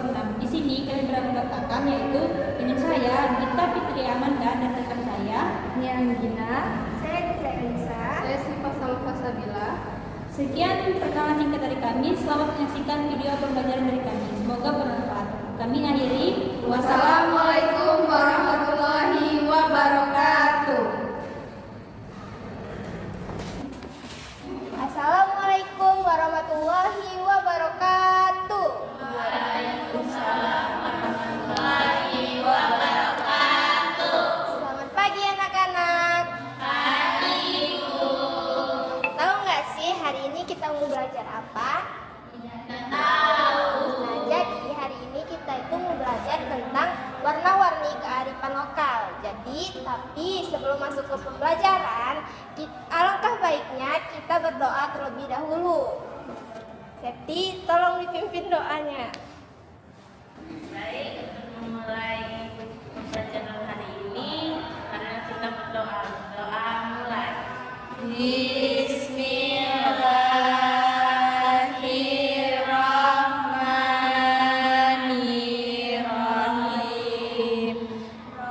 6. Di sini kami beranggotakan yaitu dengan saya Gita Fitri Amanda dan rekan saya Nia Anggina. Saya Disa Elisa. Saya Siva Salva Sabila. Sekian perkenalan singkat dari kami. Selamat menyaksikan video pembelajaran dari kami. Semoga bermanfaat. Kami akhiri. Wassalamualaikum warahmatullahi wabarakatuh. Assalamualaikum warahmatullahi wabarakatuh. Selamat pagi anak-anak. Tahu nggak sih hari ini kita mau belajar apa? Nah, jadi hari ini kita itu mau belajar tentang warna-warni kearifan lokal. Tapi sebelum masuk ke pembelajaran, alangkah baiknya kita berdoa terlebih dahulu. Septi, tolong dipimpin doanya. Baik, untuk memulai pembelajaran hari ini, karena kita berdoa. Doa mulai. Bismillahirrahmanirrahim.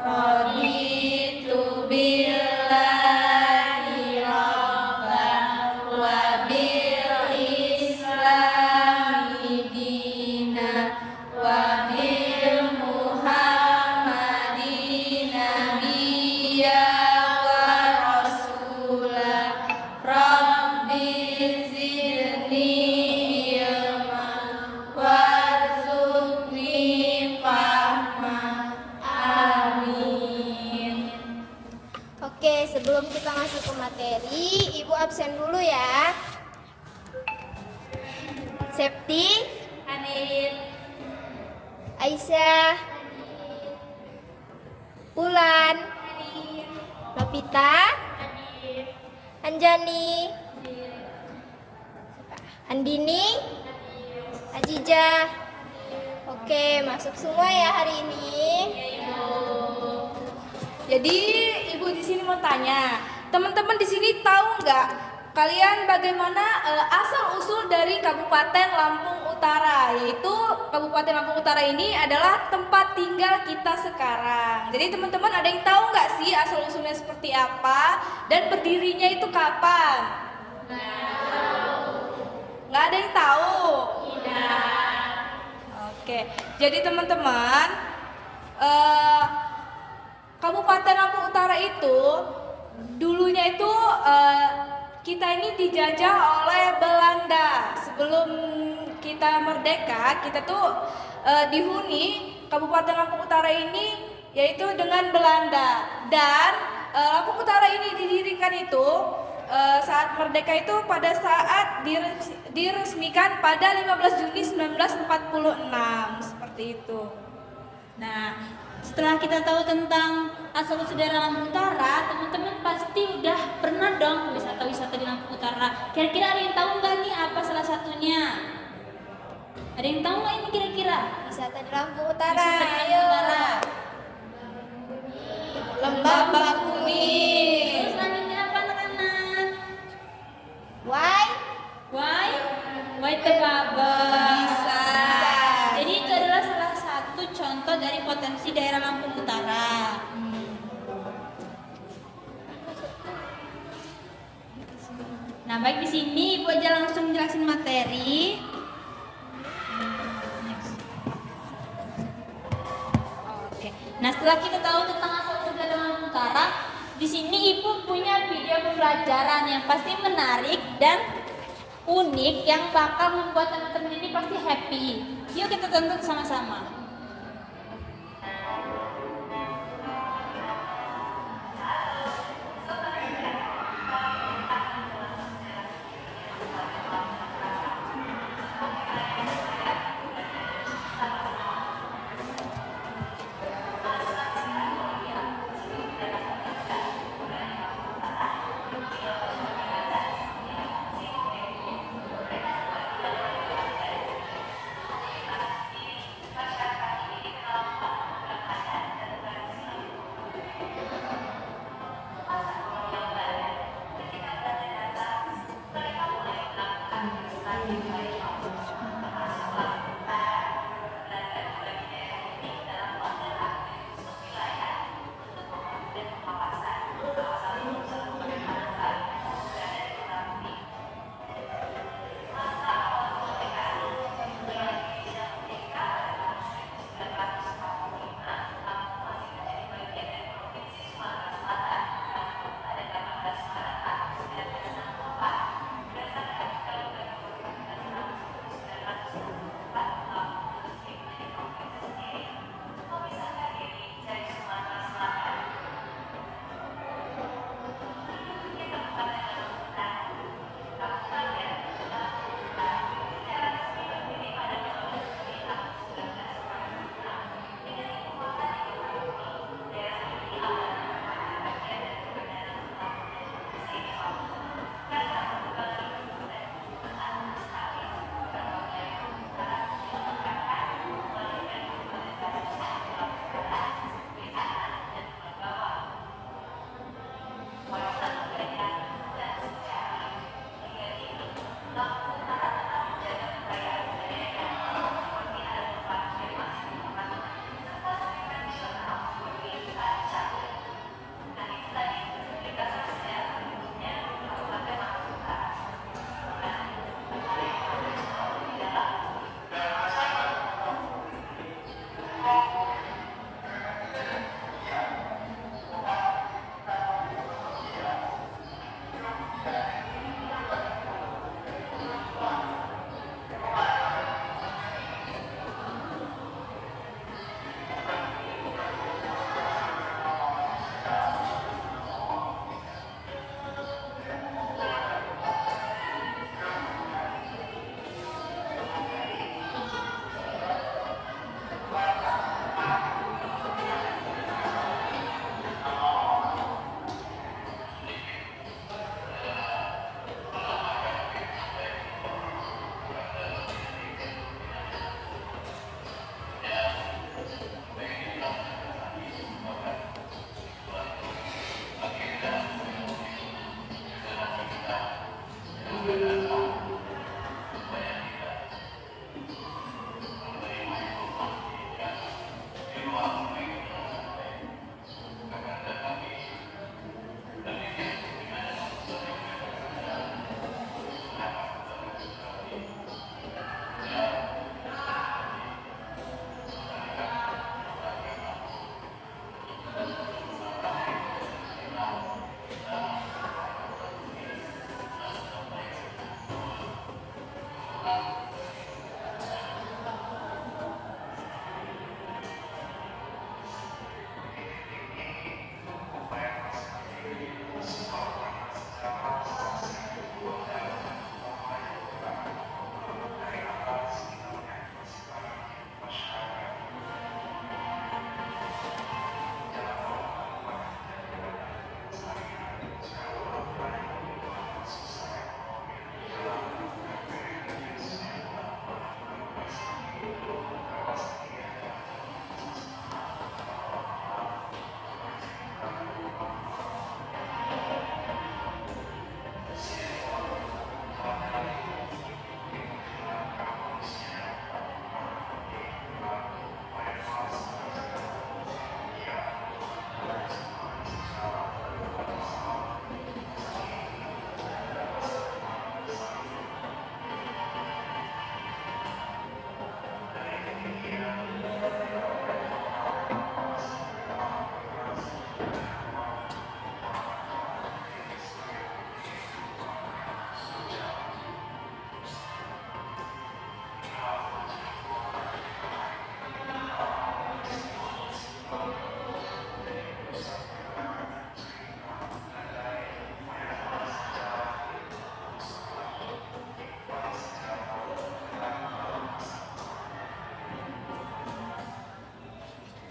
Raditu billahi rabban wa bil islami dinan wa bil muhammadin nabiyya wa rasulah. Rabbi zidni ilman warzuqni fahman. Amin. Oke, sebelum kita masuk ke materi, Ibu absen dulu ya. Septi, Hadir. Aisyah, Ulan, Novita, Anjani, Andini, Ajijah. Oke, masuk semua ya hari ini. Jadi ibu di sini mau tanya, teman-teman di sini tahu nggak kalian bagaimana asal usul dari Kabupaten Lampung Utara? Yaitu Kabupaten Lampung Utara ini adalah tempat tinggal kita sekarang. Jadi teman-teman ada yang tahu nggak sih asal usulnya seperti apa dan berdirinya itu kapan? Nggak ada yang tahu? Oke, jadi teman-teman, Kabupaten Lampung Utara itu dulunya itu kita ini dijajah oleh Belanda. Sebelum kita merdeka, kita tuh dihuni Kabupaten Lampung Utara ini yaitu dengan Belanda. Dan Lampung Utara ini didirikan itu saat merdeka itu pada saat diresmikan pada 15 Juni 1946 seperti itu. Nah, setelah kita tahu tentang asal-usul daerah Lampung Utara, teman-teman pasti udah pernah dong wisata-wisata di Lampung Utara. Kira-kira ada yang tahu nggak nih apa salah satunya? Ada yang tahu nggak ini kira-kira? Wisata di Lampung Utara. Wisata di Ayo. Lampung Utara. Lembah Bakuni. Terus selanjutnya apa anak-anak? Why? Why Tebabel. Bisa. Jadi itu adalah salah satu contoh dari potensi daerah Lampung Utara. Nah, baik di sini Ibu aja langsung jelasin materi. Oke. Nah, setelah kita tahu tentang asal-usul daerah Lampung Utara, di sini Ibu punya video pembelajaran yang pasti menarik dan unik yang bakal membuat teman-teman ini pasti happy. Yuk kita tonton sama-sama.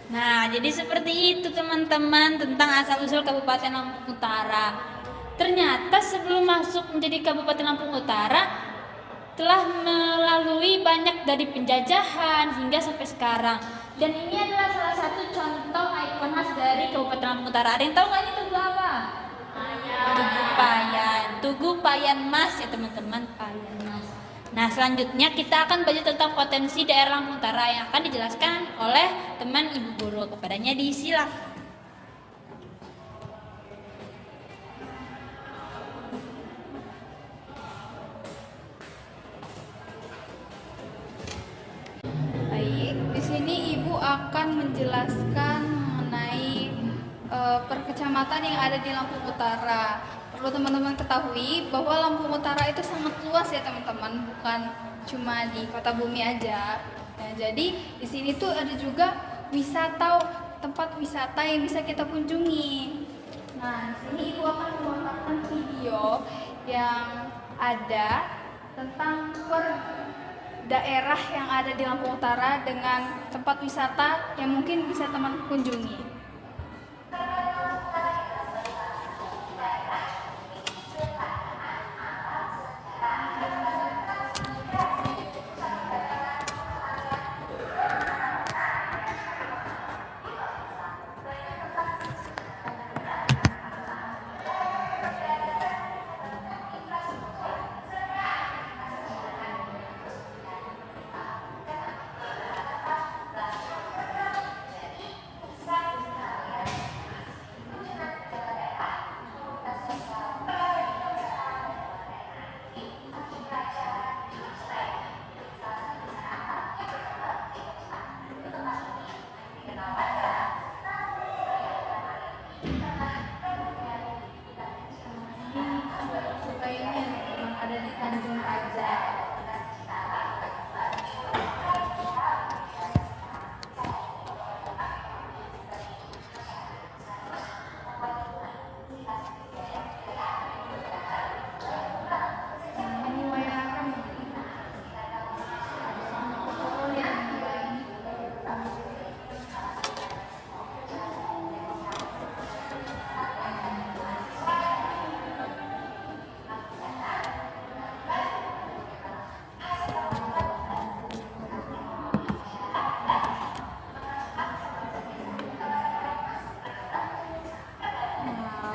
Nah, jadi seperti itu teman-teman tentang asal-usul Kabupaten Lampung Utara. Ternyata sebelum masuk menjadi Kabupaten Lampung Utara telah melalui banyak dari penjajahan hingga sampai sekarang. Dan ini adalah salah satu contoh ikon khas dari Kabupaten Lampung Utara. Ada yang tahu nggak ini Tugu apa? Tugu Payan. Tugu Payan Mas ya teman-teman, Payan Mas. Nah, selanjutnya kita akan belajar tentang potensi daerah Lampung Utara yang akan dijelaskan oleh teman Ibu Guru. Kepadanya disilakan. Baik, di sini Ibu akan menjelaskan mengenai perkecamatan yang ada di Lampung Utara. Perlu teman-teman ketahui bahwa Lampung Utara itu sangat luas ya teman-teman, bukan cuma di Kota Bumi aja. Nah, jadi di sini tuh ada juga tempat wisata yang bisa kita kunjungi. Nah, di sini Ibu akan mewaparkan video yang ada tentang daerah yang ada di Lampung Utara dengan tempat wisata yang mungkin bisa teman kunjungi.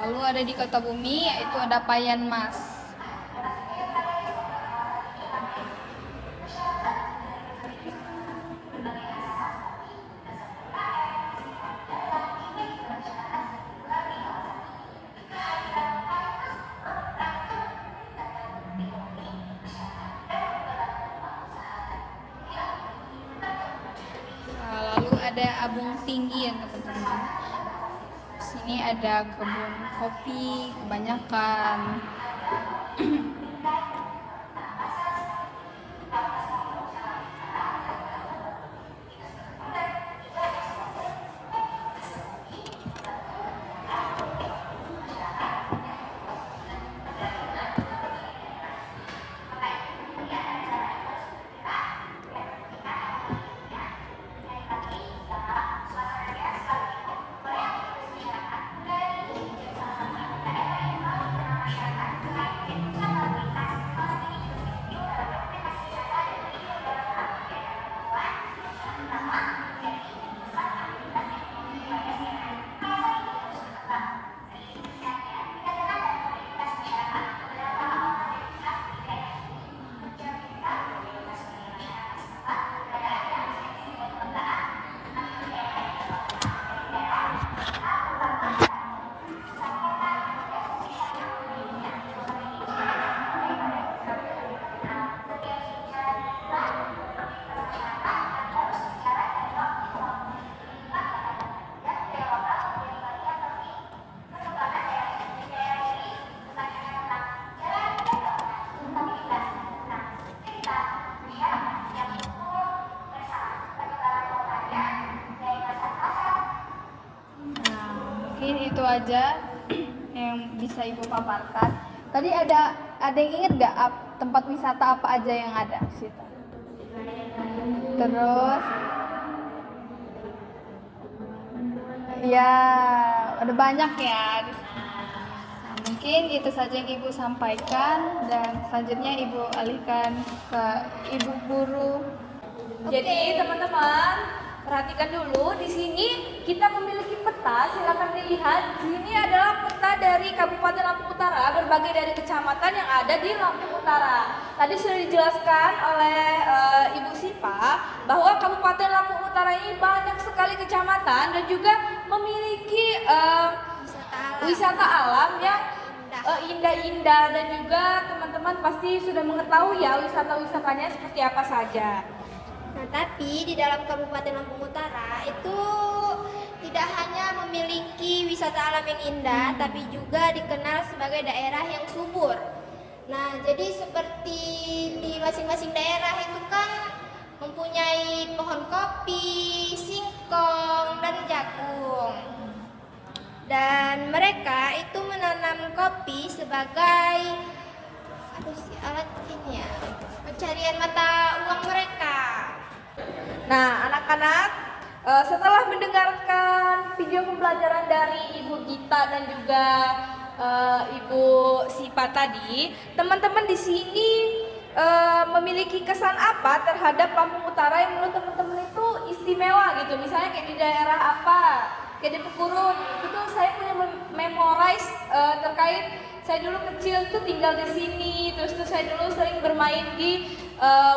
Lalu ada di Kota Bumi yaitu ada Payan Mas. Lalu ada Abung Tinggi ya teman-teman. Sini ada kebun kopi kebanyakan. Mungkin itu aja yang bisa Ibu paparkan. Tadi ada yang ingat nggak tempat wisata apa aja yang ada di situ? Terus Ya, ada banyak ya. Nah, mungkin itu saja yang Ibu sampaikan dan selanjutnya Ibu alihkan ke Ibu guru. Jadi teman-teman perhatikan dulu di sini kita memiliki peta. Silakan dilihat. Ini adalah peta dari Kabupaten Lampung Utara, berbagai dari kecamatan yang ada di Lampung Utara. Tadi sudah dijelaskan oleh Ibu Sipa bahwa Kabupaten Lampung Utara ini banyak sekali kecamatan dan juga memiliki wisata alam yang indah-indah, dan juga teman-teman pasti sudah mengetahui ya wisata-wisatanya seperti apa saja. Nah, tapi di dalam Kabupaten Lampung Utara itu tidak hanya memiliki wisata alam yang indah, tapi juga dikenal sebagai daerah yang subur. Nah, jadi seperti di masing-masing daerah itu kan mempunyai pohon kopi, singkong, dan jagung. Dan mereka itu menanam kopi sebagai alat ini ya, pencarian mata uang mereka. Nah, anak-anak, setelah mendengarkan video pembelajaran dari Ibu Gita dan juga Ibu Sipa tadi, teman-teman di sini memiliki kesan apa terhadap Lampung Utara yang menurut teman-teman itu istimewa gitu? Misalnya kayak di daerah apa? Kayak di Pekurun, itu saya punya memorize terkait saya dulu kecil tuh tinggal di sini, terus tuh saya dulu sering bermain di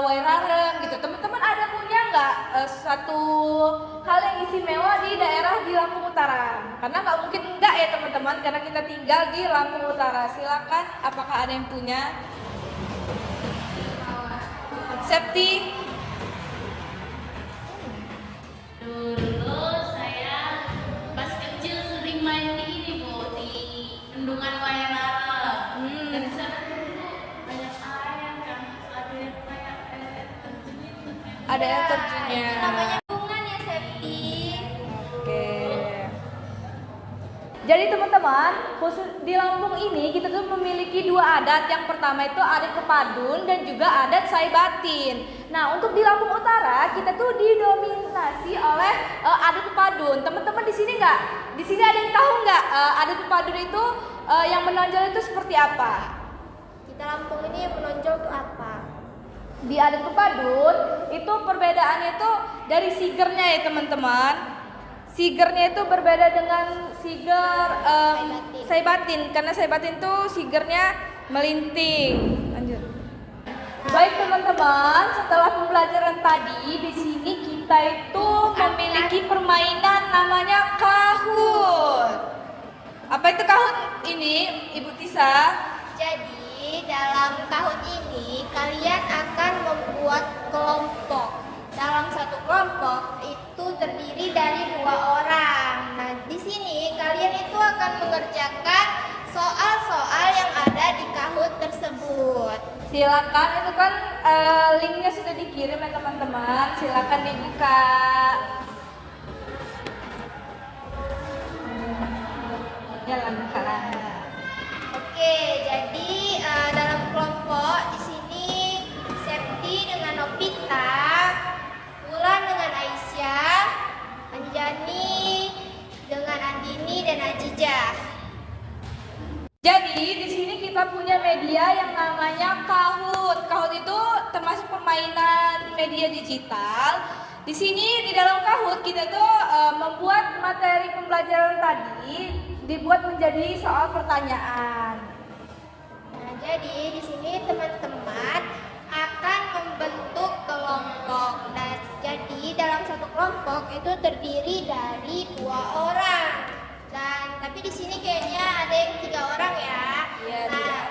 Wairareng gitu. Teman-teman ada punya nggak satu hal yang istimewa di daerah di Lampung Utara? Karena nggak mungkin enggak ya teman-teman, karena kita tinggal di Lampung Utara. Silakan, apakah ada yang punya? Septi? Dulu saya pas kecil sering main di ini Bu, di bendungan Wairareng. Dan di sana dulu banyak air kan, ada yang kayak air terjun gitu kan. Ada yang Itu terjunnya. namanya bunga ya, Septi. Oke. Jadi teman-teman, khusus di Lampung ini kita tuh memiliki dua adat. Yang pertama itu adat Kepadun dan juga adat Saibatin. Nah, untuk di Lampung Utara kita tuh didominasi oleh adat Kepadun. Teman-teman di sini nggak? Di sini ada yang tahu nggak adat Kepadun itu yang menonjol itu seperti apa? Kita Lampung ini yang menonjol itu apa? Di adat Kepadun itu perbedaannya itu dari sigernya ya teman-teman. Sigernya itu berbeda dengan siger Saibatin, karena Saibatin tuh sigernya melinting. Lanjut. Baik teman-teman, setelah pembelajaran tadi di sini kita itu memiliki permainan namanya kahut. Apa itu kahut ini, Ibu Tisa? Jadi dalam tahun ini kalian akan membuat kelompok. Dalam satu kelompok itu terdiri dari 2 orang. Nah, di sini kalian itu akan mengerjakan soal-soal yang ada di kahut tersebut. Silakan, itu kan linknya sudah dikirim ya teman-teman. Silakan dibuka. Jalan buka. Oke, jadi dalam kelompok di sini Septi dengan Nopita, Wulan dengan Aisyah, Anjani dengan Andini dan Ajijah. Jadi di sini kita punya media yang namanya Kahoot. Kahoot itu termasuk permainan media digital. Di sini di dalam Kahoot kita tuh membuat materi pembelajaran tadi dibuat menjadi soal pertanyaan. Nah, jadi di sini teman-teman akan membentuk kelompok. Nah, jadi dalam satu kelompok itu terdiri dari 2 orang. Dan tapi di sini kayaknya ada yang 3 orang ya. Iya, Nah,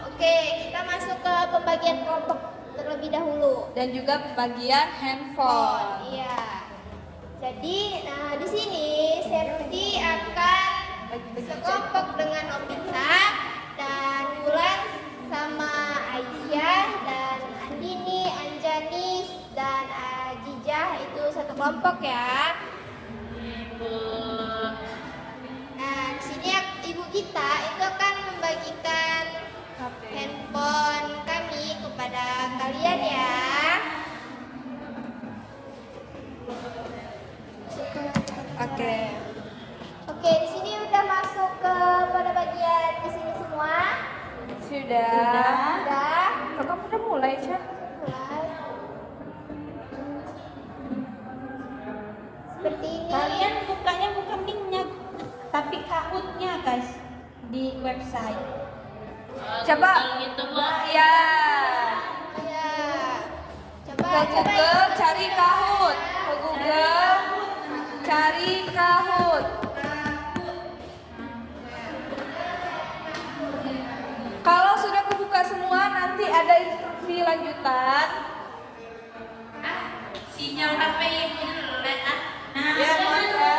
oke, kita masuk ke pembagian kelompok terlebih dahulu. dan juga pembagian handphone. Iya. Jadi, nah di sini Septi akan sekelompok dengan Nopita dan Wulan sama Aisyah dan Andini, Anjani dan Ajijah itu satu kelompok ya. Nah, di sini Ibu kita itu akan membagikan handphone kami kepada kalian ya. Oke. Oke, di sini udah masuk ke pada bagian di sini semua. Sudah. Udah. Kamu udah mulai, Cah? Mulai. Seperti ini. Kalian bukanya bukan linknya, tapi Kahoot-nya guys di website. Coba. Kalau gitu Mbak. Ya. Ya. Coba Ke Google cari Kahoot. Ke Google cari Kahoot. Kalau sudah kebuka semua, nanti ada instruksi lanjutan. Sinyal HP ibu jelek ah. Nah, Ya, udah Mas, masuk. ya.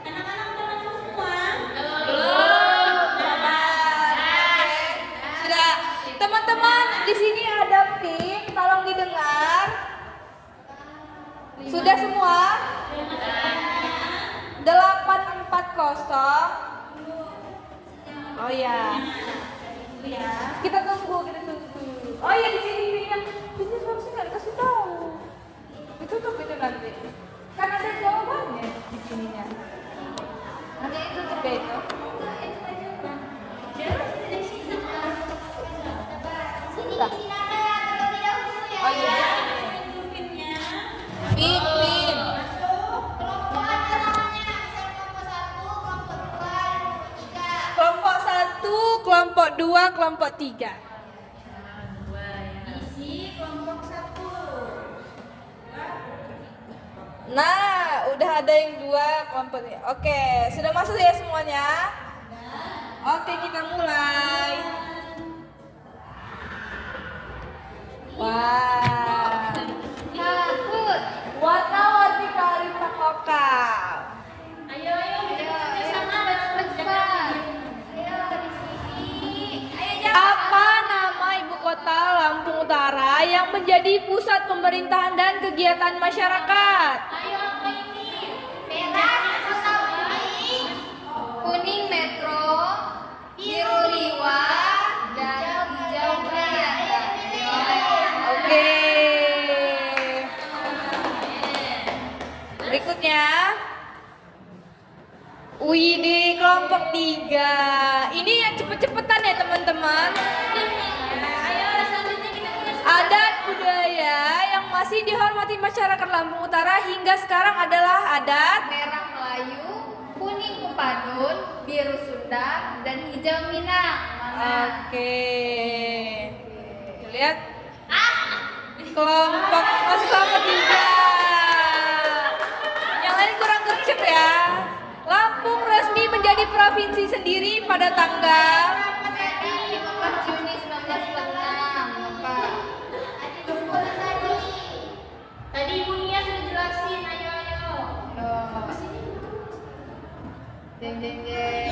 Anak-anak udah masuk semua. Belum. Sabar. Sudah. Teman-teman, di sini ada pin, tolong didengar. Sudah semua? 840. Oh ya. Ya. Kita tunggu. Oh iya, di sini pinnya. Pinnya harusnya nggak dikasih tahu. Ditutup itu nanti. Kan ada jawabannya di sininya. Nanti ditutup ya itu. sini isi nama ya terlebih dahulu ya. Oh iya. Pin. Kelompok ada namanya, misalnya Kelompok 1, kelompok 2, kelompok 3. Isi kelompok 1. Nah, udah ada yang 2 kelompok ini. Oke, sudah masuk ya semuanya? Oke, kita mulai. Wah. Kahoot. Warna-warni kearifan lokal. Ayo kita sama Cepat. Ayo di sini. Ayo jawab. Apa nama ibu kota Lampung Utara yang menjadi pusat pemerintahan dan kegiatan masyarakat? Ayo apa ini? Merah kota kuning. Kuning Metro, biru Liwa, dan hijau Prianda. Oke. Berikutnya. Wih, di kelompok 3. Ini yang cepet-cepetan ya teman-teman. Adat budaya yang masih dihormati masyarakat Lampung Utara hingga sekarang adalah adat. Merah Melayu, kuning Pepadun, biru Sunda, dan hijau Minang. Mana? Oke. Lihat. Kelompok masuk kelompok 3. Yang lain kurang gercep ya. Lampung resmi menjadi provinsi sendiri pada tanggal. Jadi 15 Juni 1946, Bapak. Tadi Ibu Nia sudah jelasin. Ayo. Loh. Jeng jeng jeng.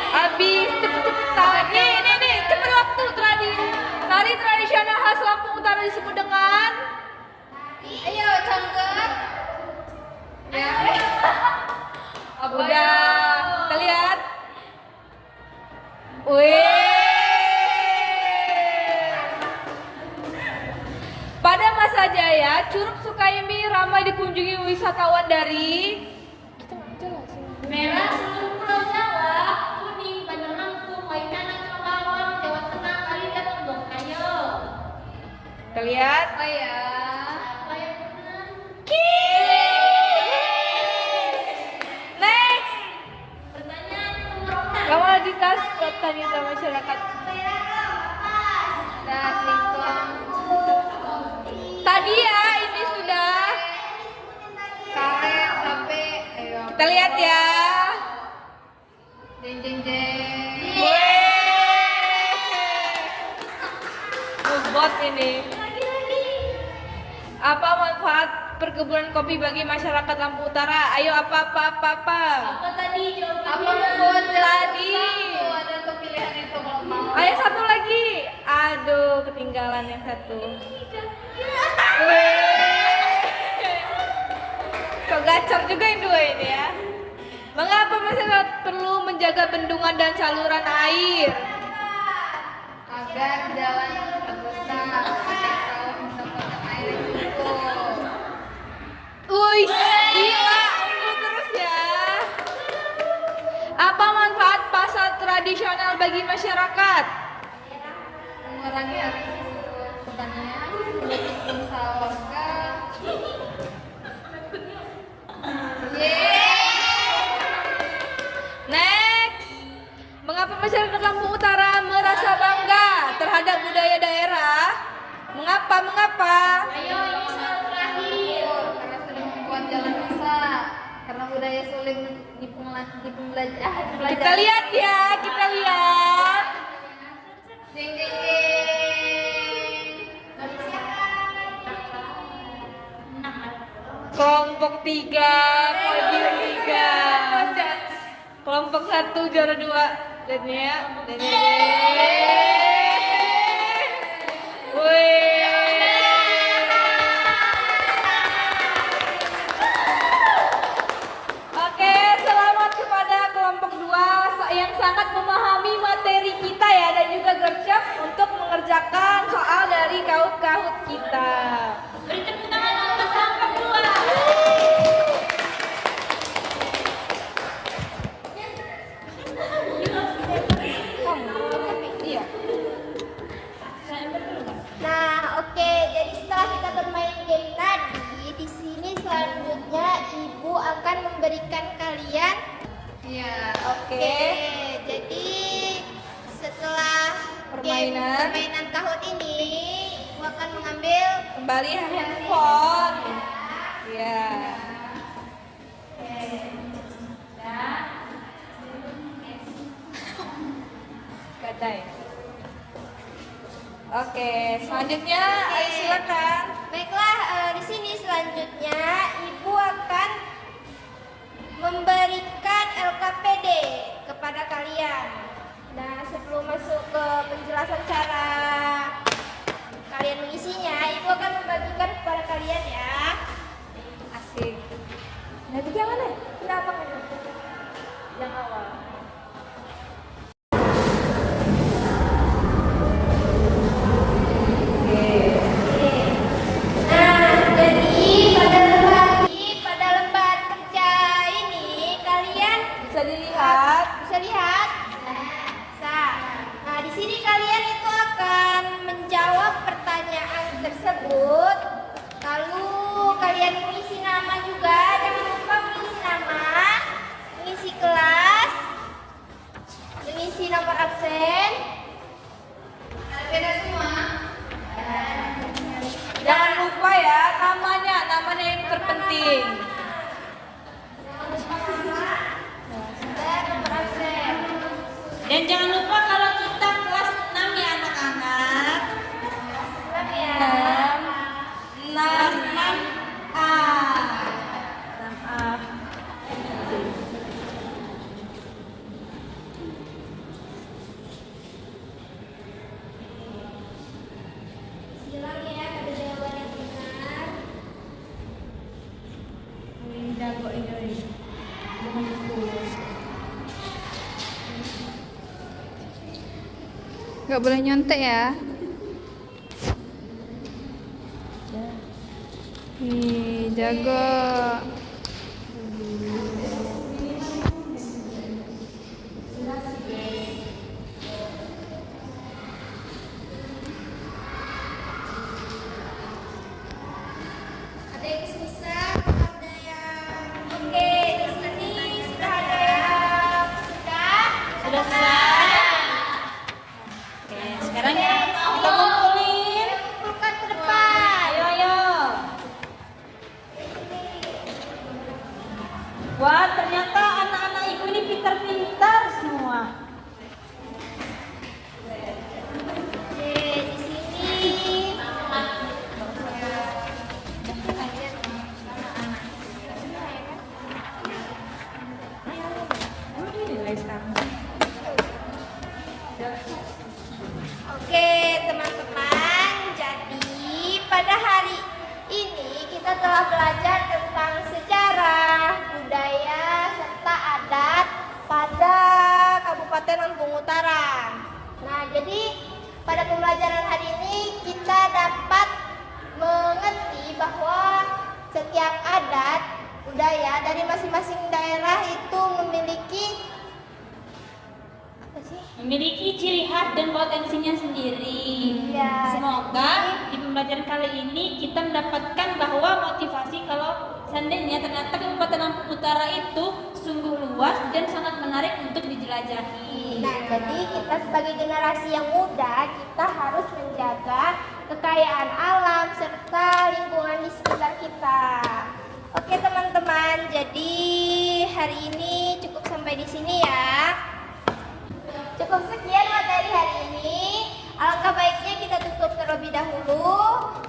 Habis cepet-cepetan. Nih, cepet waktu tari tradisional khas Lampung Utara disebut dengan. Ayo cangkep. Ya. Apa Udah, ya? kita lihat. Wih. Pada masa jaya, Curug Sukaimi ramai dikunjungi wisatawan dari. Merah seluruh Pulau Jawa, kuning Bandar Lampung, Waikanan, Karawang, Jawa Tengah, Bali dan Lombok. Ayo. Kita lihat. Apa ya? Apa yang benar? Next. Pertanyaan nomor 6. Komoditas pertanian dan masyarakat. Dah singkong. Tadi ya, ini sudah. Karet, HP. Ayo. Kita lihat ya. Jeng jeng jeng. Bot ini. Apa manfaat perkebunan kopi bagi masyarakat Lampung Utara? Ayo apa? Apa tadi jawabannya? Apa membuat Tadi. satu? Ada tuh pilihan itu kalau mau. Ayo satu lagi. Aduh, ketinggalan yang satu. Wih. Kok gacor juga yang dua ini ya. Mengapa masyarakat perlu menjaga bendungan dan saluran air? Agar jalan terbuka, sawah mendapatkan air tradisional bagi masyarakat. Mengurangi risiko pertanian, menutup bangsa warga. Next, mengapa masyarakat Lampung Utara merasa bangga terhadap budaya daerah? Mengapa? Ayo, ini soal terakhir. Karena sudah membuat jalan bisa. Karena budaya sulit dipelajari. Kita lihat ya, kita lihat. Ding ding ding. Kelompok 3, podium 3. Kelompok 1 juara 2. Lihat nih ya. Oke, selamat kepada kelompok 2 yang sangat memahami materi kita ya, dan juga gercep untuk mengerjakan soal dari kaut-kaut kita. Beri tepuk tangan untuk kelompok 2. Iya. Nah, oke. Jadi setelah kita bermain game tadi, di sini selanjutnya Ibu akan memberikan kalian. Iya. Oke. Jadi setelah Permainan. permainan tahun ini, Ibu akan mengambil Kembali handphone. Ya. Gadai. Oke, selanjutnya ayo silakan. Baiklah, di sini selanjutnya Ibu akan memberikan LKPD kepada kalian. Nah, sebelum masuk ke penjelasan cara kalian mengisinya, Ibu akan membagikan kepada kalian ya. Asik. Nah, itu yang mana? Kenapa kan? Yang awal. Nah, jadi pada lembar kerja ini kalian Bisa dilihat. bisa lihat. Nah, di sini kalian itu akan menjawab pertanyaan tersebut. Lalu kalian mengisi nama juga, jangan lupa mengisi nama, mengisi kelas, mengisi nomor absen. Beda semua. Jangan lupa ya namanya yang terpenting. Dan nomor absen. Dan jangan lupa kalau kita kelas 6 ya anak-anak. Siap ya. 6A. 6A. Silang ya pada jawaban yang benar. Jago ini. Gak boleh nyontek ya. Nih, jago. Ada yang susah, ada yang oke. Di sini sudah ada yang Sudah selesai. Oke, sekarang kita kumpulin. kumpulkan ke depan. Ayo. Wah, ternyata anak-anak ibu ini pintar-pintar semua. Oke, di sini. Oke, teman-teman. Jadi pada hari ini kita telah belajar tentang sejarah, budaya, serta adat pada Kabupaten Lampung Utara. Nah, jadi pada pembelajaran hari ini kita dapat mengerti bahwa setiap adat, budaya dari masing-masing daerah itu memiliki apa sih? memiliki ciri khas dan potensinya sendiri. Ya, Semoga di pembelajaran kali ini kita mendapatkan bahwa motivasi kalau seandainya ternyata Kabupaten Lampung Utara itu sungguh luas dan sangat menarik untuk dijelajahi. nah, jadi kita sebagai generasi yang muda, kita harus menjaga kekayaan alam serta lingkungan di sekitar kita. Oke teman-teman, jadi hari ini cukup sampai di sini ya. Cukup sekian materi hari ini. Alangkah baiknya kita tutup terlebih dahulu.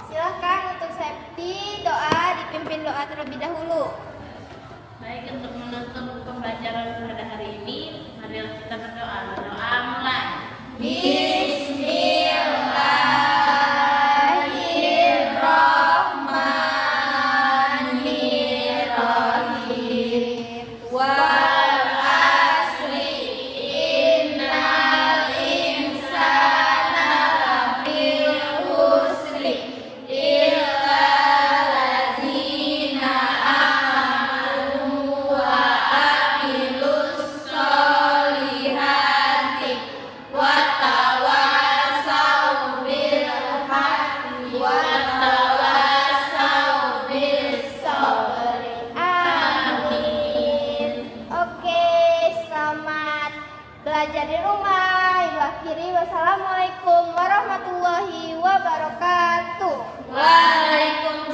Silahkan untuk safety doa dipimpin doa terlebih dahulu. Baik, untuk menutup pembelajaran pada hari ini, mari kita berdoa. Doa mulai. Amin. Oke, selamat belajar di rumah. Ibu akhiri, wassalamualaikum warahmatullahi wabarakatuh. Waalaikumsalam.